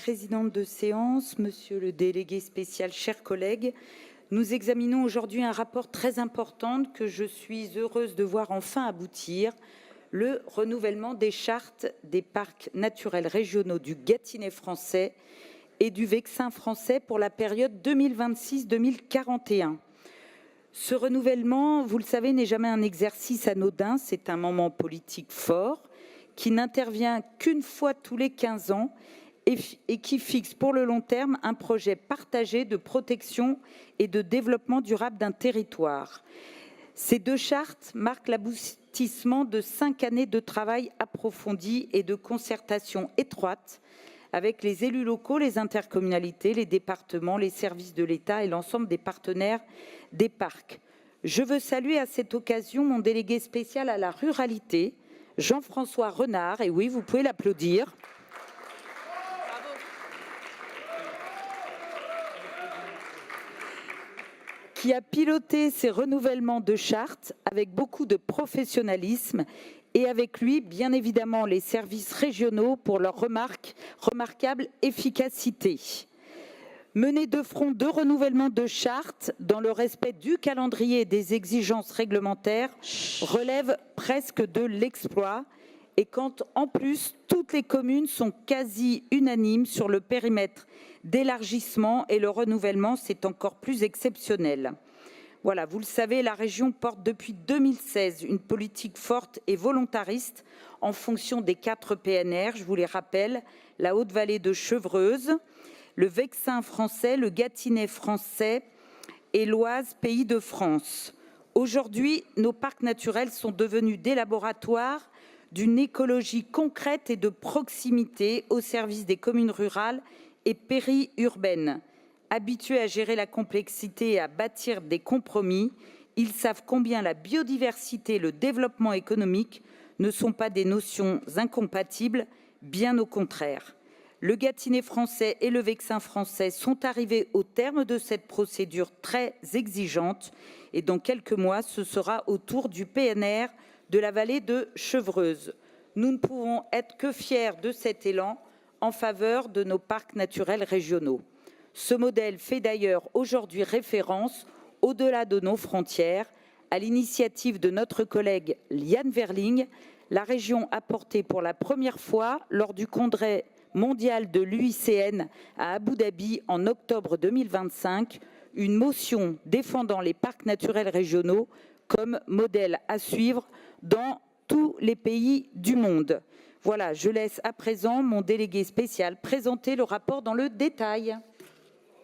présidente de séance, monsieur le délégué spécial, chers collègues, nous examinons aujourd'hui un rapport très important que je suis heureuse de voir enfin aboutir, le renouvellement des chartes des parcs naturels régionaux du Gâtinais français et du Vexin français pour la période 2026-2041. Ce renouvellement, vous le savez, n'est jamais un exercice anodin, c'est un moment politique fort qui n'intervient qu'une fois tous les 15 ans et qui fixe pour le long terme un projet partagé de protection et de développement durable d'un territoire. Ces deux chartes marquent l'aboutissement de 5 années de travail approfondi et de concertation étroite avec les élus locaux, les intercommunalités, les départements, les services de l'État et l'ensemble des partenaires des parcs. Je veux saluer à cette occasion mon délégué spécial à la ruralité, Jean-François Renard, et oui, vous pouvez l'applaudir, qui a piloté ces renouvellements de chartes avec beaucoup de professionnalisme et avec lui, bien évidemment, les services régionaux pour leur remarquable efficacité. Mener de front 2 renouvellements de chartes dans le respect du calendrier et des exigences réglementaires relève presque de l'exploit. Et quand en plus toutes les communes sont quasi unanimes sur le périmètre d'élargissement et le renouvellement, c'est encore plus exceptionnel. Voilà, vous le savez, la région porte depuis 2016 une politique forte et volontariste en fonction des 4 PNR, je vous les rappelle, la Haute-Vallée de Chevreuse, le Vexin français, le Gâtinais français et l'Oise, pays de France. Aujourd'hui, nos parcs naturels sont devenus des laboratoires d'une écologie concrète et de proximité au service des communes rurales et périurbaines. Habitués à gérer la complexité et à bâtir des compromis, ils savent combien la biodiversité et le développement économique ne sont pas des notions incompatibles, bien au contraire. Le Gâtinais français et le Vexin français sont arrivés au terme de cette procédure très exigeante et dans quelques mois, ce sera au tour du PNR de la vallée de Chevreuse. Nous ne pouvons être que fiers de cet élan en faveur de nos parcs naturels régionaux. Ce modèle fait d'ailleurs aujourd'hui référence au-delà de nos frontières. À l'initiative de notre collègue Liane Verling, la région a porté pour la première fois lors du congrès mondial de l'UICN à Abu Dhabi en octobre 2025 une motion défendant les parcs naturels régionaux comme modèle à suivre dans tous les pays du monde. Voilà, je laisse à présent mon délégué spécial présenter le rapport dans le détail.